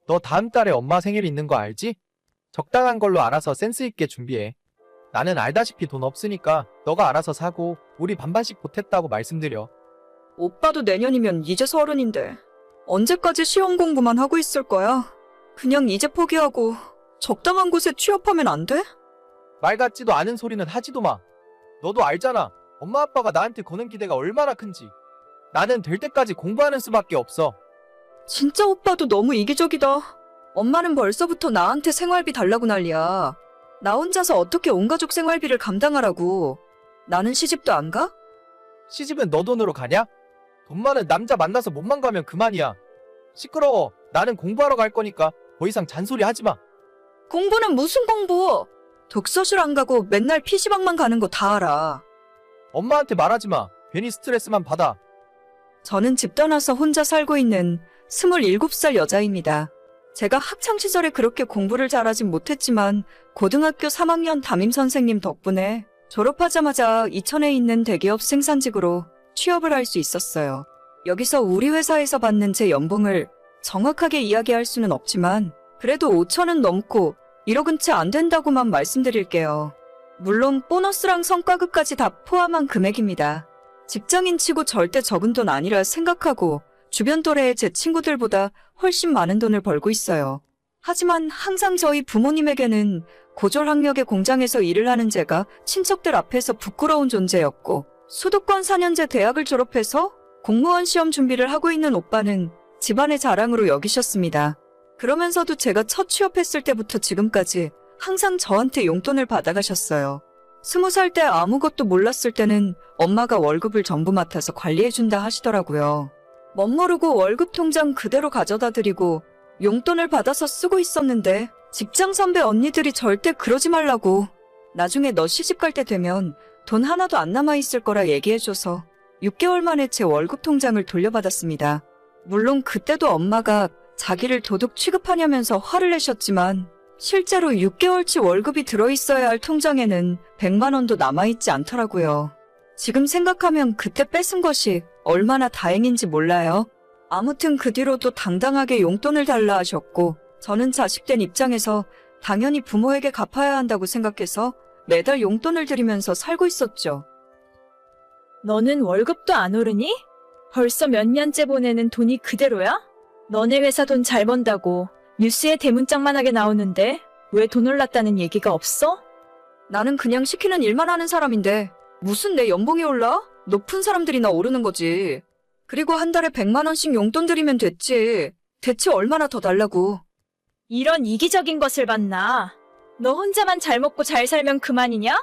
너 다음 달에 엄마 생일 있는 거 알지? 적당한 걸로 알아서 센스 있게 준비해. 나는 알다시피 돈 없으니까 너가 알아서 사고 우리 반반씩 보탰다고 말씀드려. 오빠도 내년이면 이제 30인데 언제까지 시험 공부만 하고 있을 거야? 그냥 이제 포기하고 적당한 곳에 취업하면 안 돼? 말 같지도 않은 소리는 하지도 마. 너도 알잖아. 엄마 아빠가 나한테 거는 기대가 얼마나 큰지. 나는 될 때까지 공부하는 수밖에 없어. 진짜 오빠도 너무 이기적이다. 엄마는 벌써부터 나한테 생활비 달라고 난리야. 나 혼자서 어떻게 온 가족 생활비를 감당하라고. 나는 시집도 안 가? 시집은 너 돈으로 가냐? 돈 많은 남자 만나서 몸만 가면 그만이야. 시끄러워. 나는 공부하러 갈 거니까 더 이상 잔소리 하지 마. 공부는 무슨 공부? 독서실 안 가고 맨날 PC방만 가는 거 다 알아. 엄마한테 말하지 마. 괜히 스트레스만 받아. 저는 집 떠나서 혼자 살고 있는 27살 여자입니다. 제가 학창시절에 그렇게 공부를 잘하진 못했지만 고등학교 3학년 담임선생님 덕분에 졸업하자마자 이천에 있는 대기업 생산직으로 취업을 할 수 있었어요. 여기서 우리 회사에서 받는 제 연봉을 정확하게 이야기할 수는 없지만 그래도 5천은 넘고 1억은 채 안 된다고만 말씀드릴게요. 물론 보너스랑 성과급까지 다 포함한 금액입니다. 직장인치고 절대 적은 돈 아니라 생각하고 주변 또래의 제 친구들보다 훨씬 많은 돈을 벌고 있어요. 하지만 항상 저희 부모님에게는 고졸학력의 공장에서 일을 하는 제가 친척들 앞에서 부끄러운 존재였고 수도권 4년제 대학을 졸업해서 공무원 시험 준비를 하고 있는 오빠는 집안의 자랑으로 여기셨습니다. 그러면서도 제가 첫 취업했을 때부터 지금까지 항상 저한테 용돈을 받아가셨어요. 20살 때 아무것도 몰랐을 때는 엄마가 월급을 전부 맡아서 관리해준다 하시더라고요. 멋모르고 월급 통장 그대로 가져다 드리고 용돈을 받아서 쓰고 있었는데 직장 선배 언니들이 절대 그러지 말라고. 나중에 너 시집 갈 때 되면 돈 하나도 안 남아있을 거라 얘기해줘서 6개월 만에 제 월급 통장을 돌려받았습니다. 물론 그때도 엄마가 자기를 도둑 취급하냐면서 화를 내셨지만 실제로 6개월치 월급이 들어있어야 할 통장에는 100만 원도 남아있지 않더라고요. 지금 생각하면 그때 뺏은 것이 얼마나 다행인지 몰라요. 아무튼 그 뒤로도 당당하게 용돈을 달라 하셨고 저는 자식된 입장에서 당연히 부모에게 갚아야 한다고 생각해서 매달 용돈을 드리면서 살고 있었죠. 너는 월급도 안 오르니? 벌써 몇 년째 보내는 돈이 그대로야? 너네 회사 돈 잘 번다고 뉴스에 대문짝만하게 나오는데 왜 돈 올랐다는 얘기가 없어? 나는 그냥 시키는 일만 하는 사람인데 무슨 내 연봉이 올라? 높은 사람들이나 오르는 거지. 그리고 한 달에 100만 원씩 용돈 드리면 됐지. 대체 얼마나 더 달라고. 이런 이기적인 것을 봤나? 너 혼자만 잘 먹고 잘 살면 그만이냐?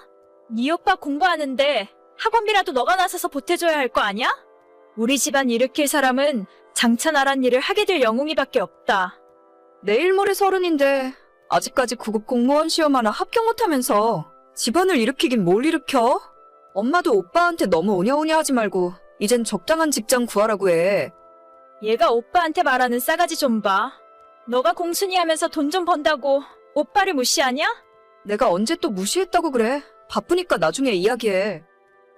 네 오빠 공부하는데 학원비라도 너가 나서서 보태줘야 할 거 아냐? 우리 집안 일으킬 사람은 장차 나란 일을 하게 될 영웅이밖에 없다. 내일 모레 30인데 아직까지 구급 공무원 시험 하나 합격 못하면서 집안을 일으키긴 뭘 일으켜? 엄마도 오빠한테 너무 오냐오냐 하지 말고 이젠 적당한 직장 구하라고 해. 얘가 오빠한테 말하는 싸가지 좀 봐. 너가 공순이 하면서 돈 좀 번다고 오빠를 무시하냐? 내가 언제 또 무시했다고 그래. 바쁘니까 나중에 이야기해.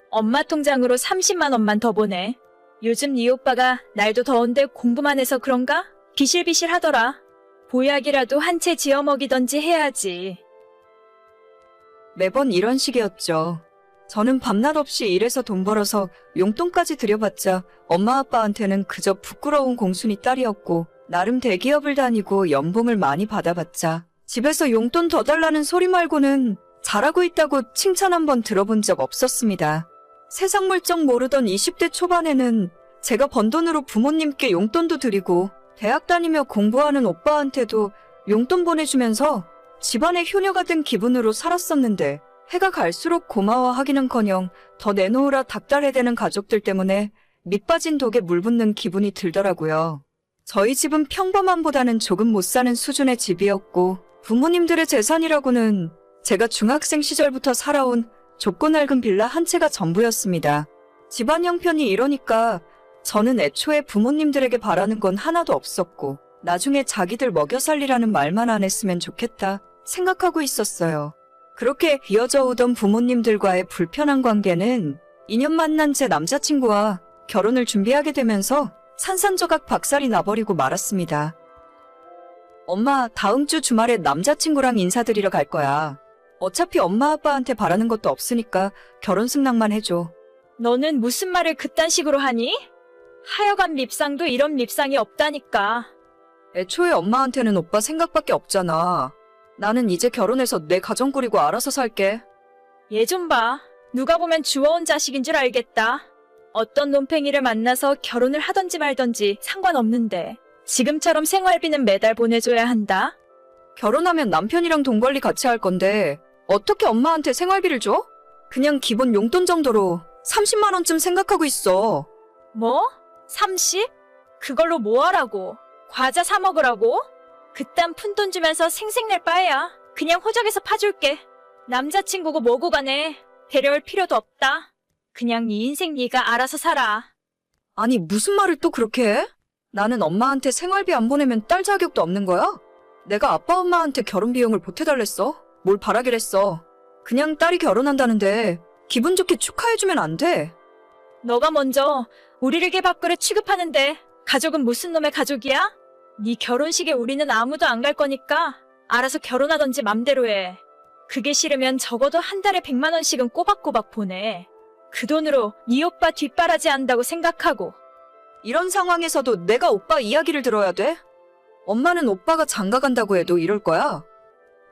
엄마 통장으로 30만 원만 더 보내. 요즘 네 오빠가 날도 더운데 공부만 해서 그런가? 비실비실 하더라. 보약이라도 한 채 지어 먹이던지 해야지. 매번 이런 식이었죠. 저는 밤낮 없이 일해서 돈 벌어서 용돈까지 드려봤자 엄마 아빠한테는 그저 부끄러운 공순이 딸이었고 나름 대기업을 다니고 연봉을 많이 받아봤자 집에서 용돈 더 달라는 소리 말고는 잘하고 있다고 칭찬 한 번 들어본 적 없었습니다. 세상 물정 모르던 20대 초반에는 제가 번 돈으로 부모님께 용돈도 드리고 대학 다니며 공부하는 오빠한테도 용돈 보내주면서 집안의 효녀가 된 기분으로 살았었는데 해가 갈수록 고마워하기는커녕 더 내놓으라 닥달해대는 가족들 때문에 밑빠진 독에 물 붓는 기분이 들더라고요. 저희 집은 평범함보다는 조금 못 사는 수준의 집이었고 부모님들의 재산이라고는 제가 중학생 시절부터 살아온 좁고 낡은 빌라 한 채가 전부였습니다. 집안 형편이 이러니까 저는 애초에 부모님들에게 바라는 건 하나도 없었고 나중에 자기들 먹여 살리라는 말만 안 했으면 좋겠다 생각하고 있었어요. 그렇게 이어져 오던 부모님들과의 불편한 관계는 2년 만난 제 남자친구와 결혼을 준비하게 되면서 산산조각 박살이 나버리고 말았습니다. 엄마, 다음 주 주말에 남자친구랑 인사드리러 갈 거야. 어차피 엄마 아빠한테 바라는 것도 없으니까 결혼 승낙만 해줘. 너는 무슨 말을 그딴 식으로 하니? 하여간 밉상도 이런 밉상이 없다니까. 애초에 엄마한테는 오빠 생각밖에 없잖아. 나는 이제 결혼해서 내 가정 꾸리고 알아서 살게. 얘 좀 봐. 누가 보면 주워온 자식인 줄 알겠다. 어떤 논팽이를 만나서 결혼을 하던지 말던지 상관없는데 지금처럼 생활비는 매달 보내줘야 한다. 결혼하면 남편이랑 돈 관리 같이 할 건데 어떻게 엄마한테 생활비를 줘? 그냥 기본 용돈 정도로 30만 원쯤 생각하고 있어. 뭐? 30? 그걸로 뭐 하라고? 과자 사 먹으라고? 그딴 푼돈 주면서 생색낼 바에야 그냥 호적에서 파줄게. 남자친구고 뭐고 간에 데려올 필요도 없다. 그냥 네 인생 네가 알아서 살아. 아니 무슨 말을 또 그렇게 해? 나는 엄마한테 생활비 안 보내면 딸 자격도 없는 거야? 내가 아빠 엄마한테 결혼 비용을 보태달랬어? 뭘 바라기랬어? 그냥 딸이 결혼한다는데 기분 좋게 축하해주면 안 돼? 너가 먼저 우리를 개 밖으로 취급하는데 가족은 무슨 놈의 가족이야? 네 결혼식에 우리는 아무도 안 갈 거니까 알아서 결혼하던지 맘대로 해. 그게 싫으면 적어도 한 달에 100만 원씩은 꼬박꼬박 보내. 그 돈으로 네 오빠 뒷바라지 한다고 생각하고. 이런 상황에서도 내가 오빠 이야기를 들어야 돼? 엄마는 오빠가 장가 간다고 해도 이럴 거야?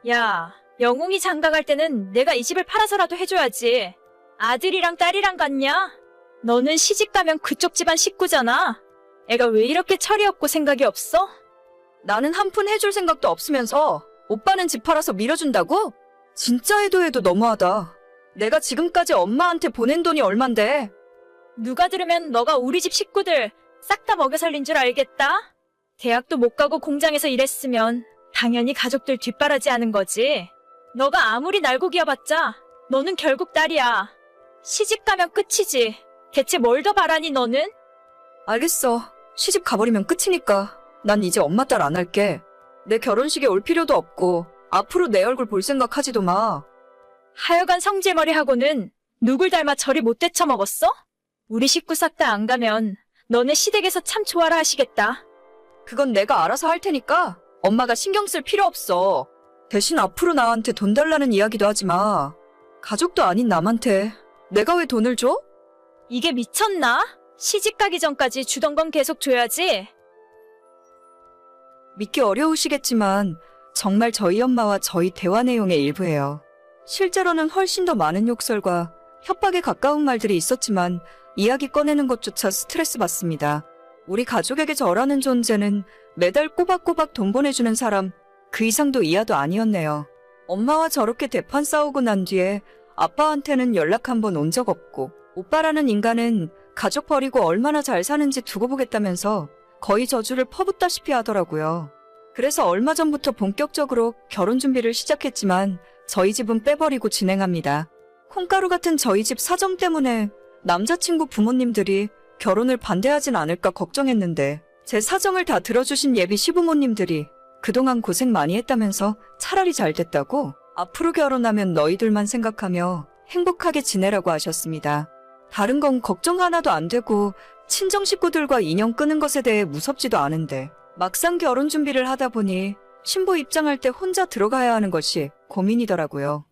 야, 영웅이 장가 갈 때는 내가 이 집을 팔아서라도 해줘야지. 아들이랑 딸이랑 갔냐? 너는 시집 가면 그쪽 집안 식구잖아. 애가 왜 이렇게 철이 없고 생각이 없어? 나는 한 푼 해줄 생각도 없으면서 오빠는 집 팔아서 밀어준다고? 진짜 해도 너무하다. 내가 지금까지 엄마한테 보낸 돈이 얼만데. 누가 들으면 너가 우리 집 식구들 싹 다 먹여 살린 줄 알겠다? 대학도 못 가고 공장에서 일했으면 당연히 가족들 뒷바라지 하는 거지. 너가 아무리 날고 기어봤자 너는 결국 딸이야. 시집 가면 끝이지. 대체 뭘 더 바라니 너는? 알겠어. 시집 가버리면 끝이니까. 난 이제 엄마 딸 안 할게. 내 결혼식에 올 필요도 없고 앞으로 내 얼굴 볼 생각 하지도 마. 하여간 성질머리하고는 누굴 닮아 저리 못 데쳐먹었어? 우리 식구 싹 다 안 가면 너네 시댁에서 참 좋아라 하시겠다. 그건 내가 알아서 할 테니까 엄마가 신경 쓸 필요 없어. 대신 앞으로 나한테 돈 달라는 이야기도 하지 마. 가족도 아닌 남한테 내가 왜 돈을 줘? 이게 미쳤나? 시집 가기 전까지 주던 건 계속 줘야지. 믿기 어려우시겠지만 정말 저희 엄마와 저희 대화 내용의 일부예요. 실제로는 훨씬 더 많은 욕설과 협박에 가까운 말들이 있었지만 이야기 꺼내는 것조차 스트레스 받습니다. 우리 가족에게 저라는 존재는 매달 꼬박꼬박 돈 보내주는 사람 그 이상도 이하도 아니었네요. 엄마와 저렇게 대판 싸우고 난 뒤에 아빠한테는 연락 한 번 온 적 없고 오빠라는 인간은 가족 버리고 얼마나 잘 사는지 두고 보겠다면서 거의 저주를 퍼붓다시피 하더라고요. 그래서 얼마 전부터 본격적으로 결혼 준비를 시작했지만 저희 집은 빼버리고 진행합니다. 콩가루 같은 저희 집 사정 때문에 남자친구 부모님들이 결혼을 반대하진 않을까 걱정했는데 제 사정을 다 들어주신 예비 시부모님들이 그동안 고생 많이 했다면서 차라리 잘 됐다고 앞으로 결혼하면 너희들만 생각하며 행복하게 지내라고 하셨습니다. 다른 건 걱정 하나도 안 되고 친정 식구들과 인연 끄는 것에 대해 무섭지도 않은데 막상 결혼 준비를 하다 보니 신부 입장할 때 혼자 들어가야 하는 것이 고민이더라고요.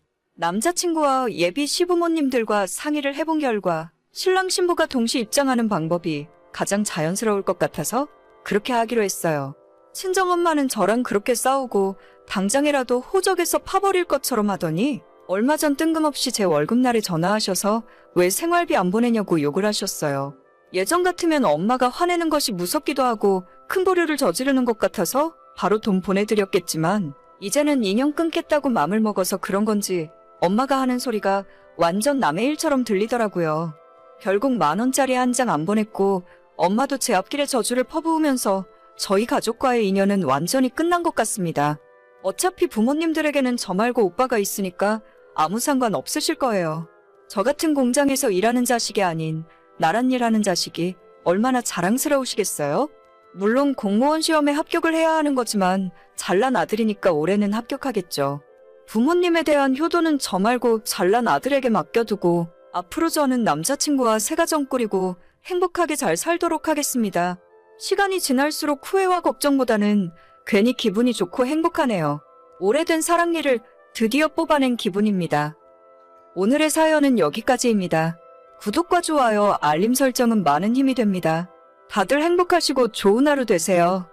남자친구와 예비 시부모님들과 상의를 해본 결과 신랑 신부가 동시 입장하는 방법이 가장 자연스러울 것 같아서 그렇게 하기로 했어요. 친정엄마는 저랑 그렇게 싸우고 당장이라도 호적에서 파버릴 것처럼 하더니 얼마 전 뜬금없이 제 월급날에 전화하셔서 왜 생활비 안 보내냐고 욕을 하셨어요. 예전 같으면 엄마가 화내는 것이 무섭기도 하고 큰 보류를 저지르는 것 같아서 바로 돈 보내드렸겠지만 이제는 인연 끊겠다고 맘을 먹어서 그런 건지 엄마가 하는 소리가 완전 남의 일처럼 들리더라고요. 결국 10,000원짜리 한 장 안 보냈고 엄마도 제 앞길에 저주를 퍼부으면서 저희 가족과의 인연은 완전히 끝난 것 같습니다. 어차피 부모님들에게는 저 말고 오빠가 있으니까 아무 상관 없으실 거예요. 저 같은 공장에서 일하는 자식이 아닌 나란 일하는 자식이 얼마나 자랑스러우시겠어요? 물론 공무원 시험에 합격을 해야 하는 거지만 잘난 아들이니까 올해는 합격하겠죠. 부모님에 대한 효도는 저 말고 잘난 아들에게 맡겨두고 앞으로 저는 남자친구와 새 가정 꾸리고 행복하게 잘 살도록 하겠습니다. 시간이 지날수록 후회와 걱정보다는 괜히 기분이 좋고 행복하네요. 오래된 사랑니를 드디어 뽑아낸 기분입니다. 오늘의 사연은 여기까지입니다. 구독과 좋아요, 알림 설정은 많은 힘이 됩니다. 다들 행복하시고 좋은 하루 되세요.